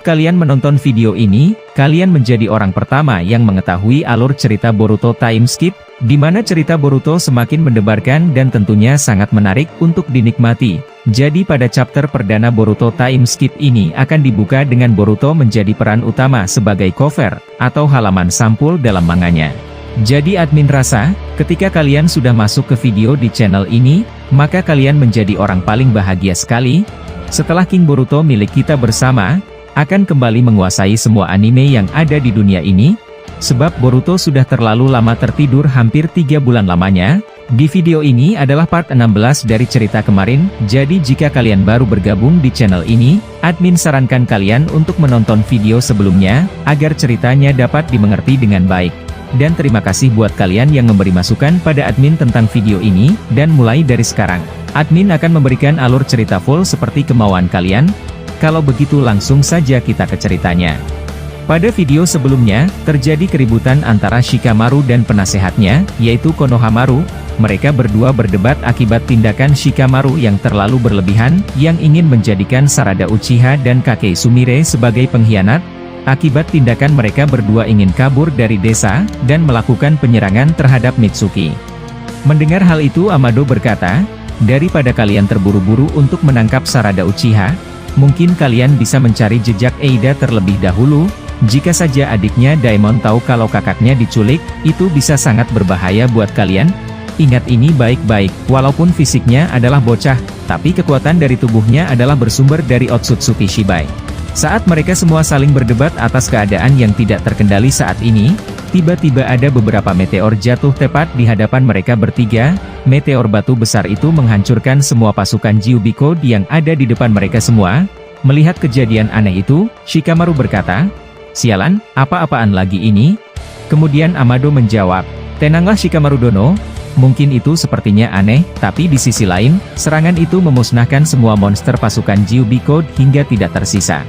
Saat kalian menonton video ini, kalian menjadi orang pertama yang mengetahui alur cerita Boruto Time Skip, di mana cerita Boruto semakin mendebarkan dan tentunya sangat menarik untuk dinikmati. Jadi pada chapter perdana Boruto Time Skip ini akan dibuka dengan Boruto menjadi peran utama sebagai cover, atau halaman sampul dalam manganya. Jadi admin rasa, ketika kalian sudah masuk ke video di channel ini, maka kalian menjadi orang paling bahagia sekali. Setelah King Boruto milik kita bersama, akan kembali menguasai semua anime yang ada di dunia ini, sebab Boruto sudah terlalu lama tertidur hampir 3 bulan lamanya. Di video ini adalah part 16 dari cerita kemarin, jadi jika kalian baru bergabung di channel ini, admin sarankan kalian untuk menonton video sebelumnya, agar ceritanya dapat dimengerti dengan baik. Dan terima kasih buat kalian yang memberi masukan pada admin tentang video ini, dan mulai dari sekarang, admin akan memberikan alur cerita full seperti kemauan kalian. Kalau begitu langsung saja kita ke ceritanya. Pada video sebelumnya, terjadi keributan antara Shikamaru dan penasehatnya, yaitu Konohamaru. Mereka berdua berdebat akibat tindakan Shikamaru yang terlalu berlebihan, yang ingin menjadikan Sarada Uchiha dan Kakei Sumire sebagai pengkhianat. Akibat tindakan mereka berdua ingin kabur dari desa, dan melakukan penyerangan terhadap Mitsuki. Mendengar hal itu Amado berkata, daripada kalian terburu-buru untuk menangkap Sarada Uchiha, mungkin kalian bisa mencari jejak Eida terlebih dahulu. Jika saja adiknya Daemon tahu kalau kakaknya diculik, itu bisa sangat berbahaya buat kalian. Ingat ini baik-baik, walaupun fisiknya adalah bocah, tapi kekuatan dari tubuhnya adalah bersumber dari Otsutsuki Shibai. Saat mereka semua saling berdebat atas keadaan yang tidak terkendali saat ini, tiba-tiba ada beberapa meteor jatuh tepat di hadapan mereka bertiga. Meteor batu besar itu menghancurkan semua pasukan Gyubiko yang ada di depan mereka semua. Melihat kejadian aneh itu, Shikamaru berkata, "Sialan, apa-apaan lagi ini?" Kemudian Amado menjawab, "Tenanglah Shikamaru Dono, mungkin itu sepertinya aneh, tapi di sisi lain, serangan itu memusnahkan semua monster pasukan Gyubiko hingga tidak tersisa."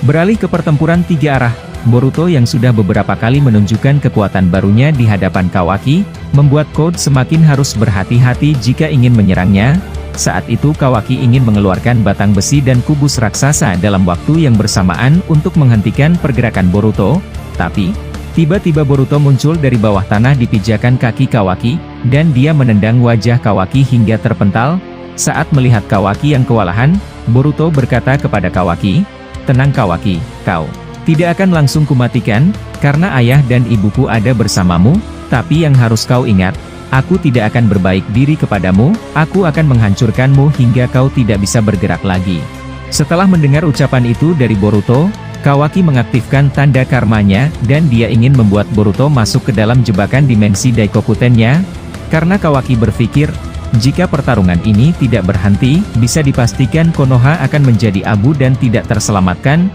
Beralih ke pertempuran 3 arah, Boruto yang sudah beberapa kali menunjukkan kekuatan barunya di hadapan Kawaki, membuat Code semakin harus berhati-hati jika ingin menyerangnya. Saat itu Kawaki ingin mengeluarkan batang besi dan kubus raksasa dalam waktu yang bersamaan untuk menghentikan pergerakan Boruto, tapi tiba-tiba Boruto muncul dari bawah tanah di pijakan kaki Kawaki, dan dia menendang wajah Kawaki hingga terpental. Saat melihat Kawaki yang kewalahan, Boruto berkata kepada Kawaki, "Tenang Kawaki, kau tidak akan langsung kumatikan, karena ayah dan ibuku ada bersamamu, tapi yang harus kau ingat, aku tidak akan berbaik diri kepadamu, aku akan menghancurkanmu hingga kau tidak bisa bergerak lagi." Setelah mendengar ucapan itu dari Boruto, Kawaki mengaktifkan tanda karmanya, dan dia ingin membuat Boruto masuk ke dalam jebakan dimensi Daikokutennya, karena Kawaki berpikir, jika pertarungan ini tidak berhenti, bisa dipastikan Konoha akan menjadi abu dan tidak terselamatkan.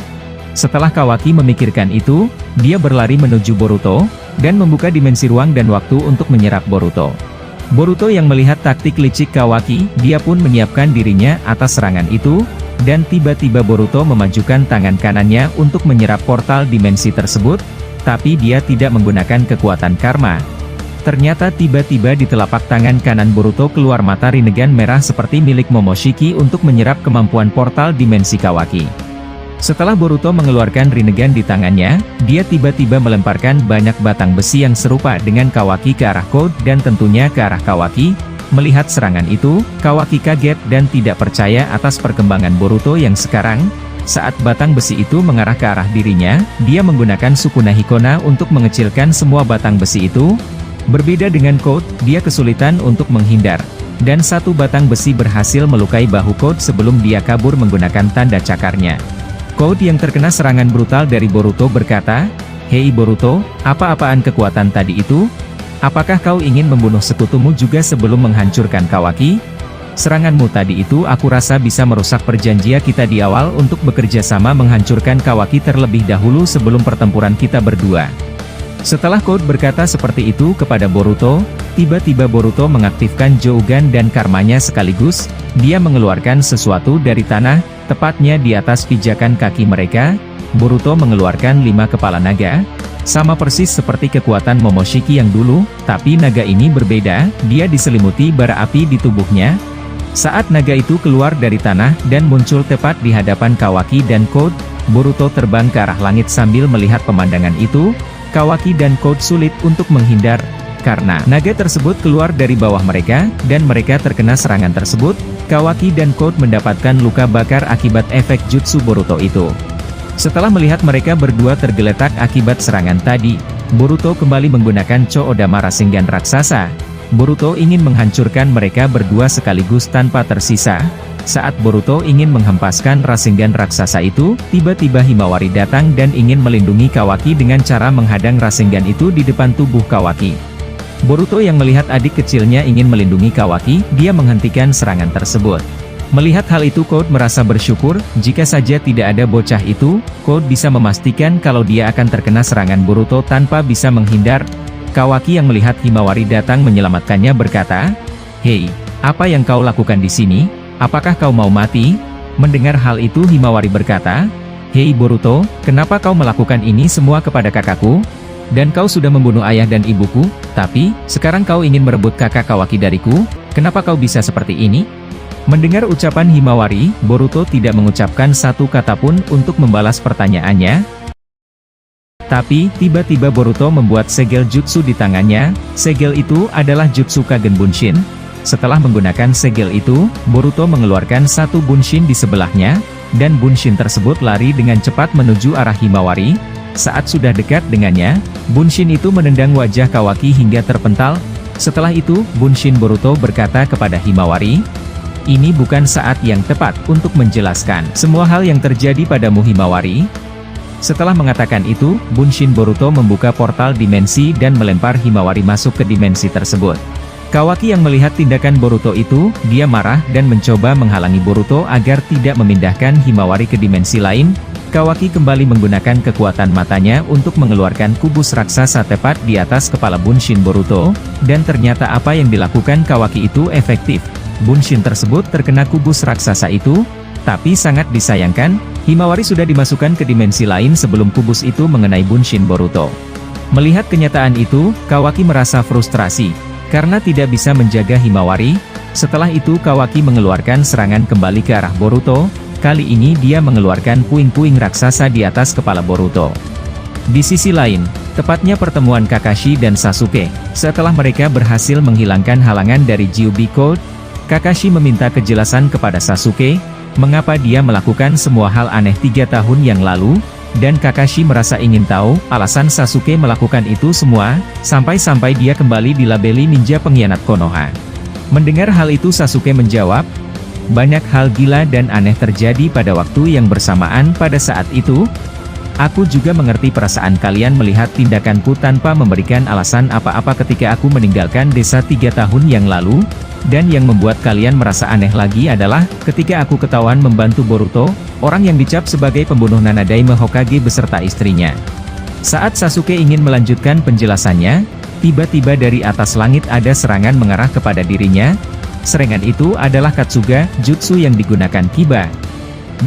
Setelah Kawaki memikirkan itu, dia berlari menuju Boruto, dan membuka dimensi ruang dan waktu untuk menyerap Boruto. Boruto yang melihat taktik licik Kawaki, dia pun menyiapkan dirinya atas serangan itu, dan tiba-tiba Boruto memajukan tangan kanannya untuk menyerap portal dimensi tersebut, tapi dia tidak menggunakan kekuatan karma. Ternyata tiba-tiba di telapak tangan kanan Boruto keluar mata Rinnegan merah seperti milik Momoshiki untuk menyerap kemampuan portal dimensi Kawaki. Setelah Boruto mengeluarkan Rinnegan di tangannya, dia tiba-tiba melemparkan banyak batang besi yang serupa dengan Kawaki ke arah Code dan tentunya ke arah Kawaki. Melihat serangan itu, Kawaki kaget dan tidak percaya atas perkembangan Boruto yang sekarang. Saat batang besi itu mengarah ke arah dirinya, dia menggunakan Sukuna Hikona untuk mengecilkan semua batang besi itu. Berbeda dengan Code, dia kesulitan untuk menghindar. Dan satu batang besi berhasil melukai bahu Code sebelum dia kabur menggunakan tanda cakarnya. Code yang terkena serangan brutal dari Boruto berkata, "Hei Boruto, apa-apaan kekuatan tadi itu? Apakah kau ingin membunuh sekutumu juga sebelum menghancurkan Kawaki? Seranganmu tadi itu aku rasa bisa merusak perjanjian kita di awal untuk bekerja sama menghancurkan Kawaki terlebih dahulu sebelum pertempuran kita berdua." Setelah Code berkata seperti itu kepada Boruto, tiba-tiba Boruto mengaktifkan Jougan dan karmanya sekaligus. Dia mengeluarkan sesuatu dari tanah, tepatnya di atas pijakan kaki mereka. Boruto mengeluarkan 5 kepala naga, sama persis seperti kekuatan Momoshiki yang dulu, tapi naga ini berbeda, dia diselimuti bara api di tubuhnya. Saat naga itu keluar dari tanah dan muncul tepat di hadapan Kawaki dan Code, Boruto terbang ke arah langit sambil melihat pemandangan itu. Kawaki dan Code sulit untuk menghindar, karena naga tersebut keluar dari bawah mereka, dan mereka terkena serangan tersebut. Kawaki dan Code mendapatkan luka bakar akibat efek jutsu Boruto itu. Setelah melihat mereka berdua tergeletak akibat serangan tadi, Boruto kembali menggunakan Cho-Odama Rasengan raksasa. Boruto ingin menghancurkan mereka berdua sekaligus tanpa tersisa. Saat Boruto ingin menghempaskan Rasengan raksasa itu, tiba-tiba Himawari datang dan ingin melindungi Kawaki dengan cara menghadang Rasengan itu di depan tubuh Kawaki. Boruto yang melihat adik kecilnya ingin melindungi Kawaki, dia menghentikan serangan tersebut. Melihat hal itu Code merasa bersyukur, jika saja tidak ada bocah itu, Code bisa memastikan kalau dia akan terkena serangan Boruto tanpa bisa menghindar. Kawaki yang melihat Himawari datang menyelamatkannya berkata, "Hei, apa yang kau lakukan di sini? Apakah kau mau mati?" Mendengar hal itu Himawari berkata, "Hei Boruto, kenapa kau melakukan ini semua kepada kakakku? Dan kau sudah membunuh ayah dan ibuku, tapi, sekarang kau ingin merebut kakak Kawaki dariku? Kenapa kau bisa seperti ini?" Mendengar ucapan Himawari, Boruto tidak mengucapkan satu kata pun untuk membalas pertanyaannya. Tapi, tiba-tiba Boruto membuat segel jutsu di tangannya. Segel itu adalah jutsu Kagen Bunshin. Setelah menggunakan segel itu, Boruto mengeluarkan satu Bunshin di sebelahnya, dan Bunshin tersebut lari dengan cepat menuju arah Himawari. Saat sudah dekat dengannya, Bunshin itu menendang wajah Kawaki hingga terpental. Setelah itu, Bunshin Boruto berkata kepada Himawari, "Ini bukan saat yang tepat untuk menjelaskan semua hal yang terjadi padamu Himawari." Setelah mengatakan itu, Bunshin Boruto membuka portal dimensi dan melempar Himawari masuk ke dimensi tersebut. Kawaki yang melihat tindakan Boruto itu, dia marah dan mencoba menghalangi Boruto agar tidak memindahkan Himawari ke dimensi lain. Kawaki kembali menggunakan kekuatan matanya untuk mengeluarkan kubus raksasa tepat di atas kepala Bunshin Boruto, dan ternyata apa yang dilakukan Kawaki itu efektif. Bunshin tersebut terkena kubus raksasa itu, tapi sangat disayangkan, Himawari sudah dimasukkan ke dimensi lain sebelum kubus itu mengenai Bunshin Boruto. Melihat kenyataan itu, Kawaki merasa frustrasi, karena tidak bisa menjaga Himawari. Setelah itu Kawaki mengeluarkan serangan kembali ke arah Boruto. Kali ini dia mengeluarkan puing-puing raksasa di atas kepala Boruto. Di sisi lain, tepatnya pertemuan Kakashi dan Sasuke. Setelah mereka berhasil menghilangkan halangan dari Kyuubi Code, Kakashi meminta kejelasan kepada Sasuke, mengapa dia melakukan semua hal aneh 3 tahun yang lalu, dan Kakashi merasa ingin tahu alasan Sasuke melakukan itu semua, sampai-sampai dia kembali dilabeli ninja pengkhianat Konoha. Mendengar hal itu Sasuke menjawab, "Banyak hal gila dan aneh terjadi pada waktu yang bersamaan pada saat itu. Aku juga mengerti perasaan kalian melihat tindakanku tanpa memberikan alasan apa-apa ketika aku meninggalkan desa 3 tahun yang lalu. Dan yang membuat kalian merasa aneh lagi adalah, ketika aku ketahuan membantu Boruto, orang yang dicap sebagai pembunuh Nanadeime Hokage beserta istrinya." Saat Sasuke ingin melanjutkan penjelasannya, tiba-tiba dari atas langit ada serangan mengarah kepada dirinya. Serangan itu adalah Katsuga, jutsu yang digunakan Kiba.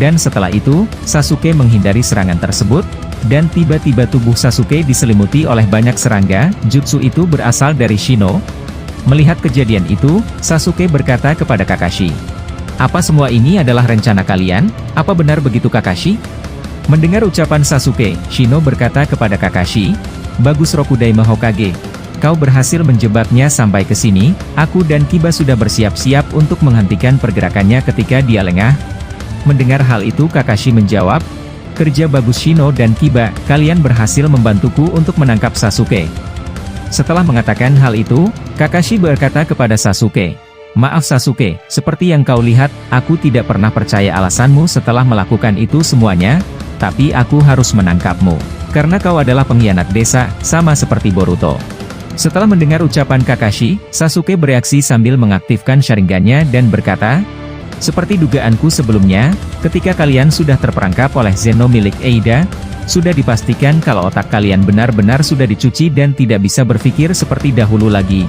Dan setelah itu, Sasuke menghindari serangan tersebut, dan tiba-tiba tubuh Sasuke diselimuti oleh banyak serangga. Jutsu itu berasal dari Shino. Melihat kejadian itu, Sasuke berkata kepada Kakashi, "Apa semua ini adalah rencana kalian? Apa benar begitu Kakashi?" Mendengar ucapan Sasuke, Shino berkata kepada Kakashi, "Bagus Rokudaime Hokage. Kau berhasil menjebaknya sampai ke sini. Aku dan Kiba sudah bersiap-siap untuk menghentikan pergerakannya ketika dia lengah." Mendengar hal itu Kakashi menjawab, "Kerja bagus Shino dan Kiba, kalian berhasil membantuku untuk menangkap Sasuke." Setelah mengatakan hal itu, Kakashi berkata kepada Sasuke, "Maaf Sasuke, seperti yang kau lihat, aku tidak pernah percaya alasanmu setelah melakukan itu semuanya, tapi aku harus menangkapmu, karena kau adalah pengkhianat desa, sama seperti Boruto." Setelah mendengar ucapan Kakashi, Sasuke bereaksi sambil mengaktifkan Sharingan-nya dan berkata, "Seperti dugaanku sebelumnya, ketika kalian sudah terperangkap oleh Zeno milik Eida, sudah dipastikan kalau otak kalian benar-benar sudah dicuci dan tidak bisa berpikir seperti dahulu lagi."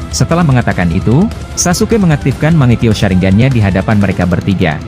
Setelah mengatakan itu, Sasuke mengaktifkan Mangekyo Sharingan-nya di hadapan mereka bertiga.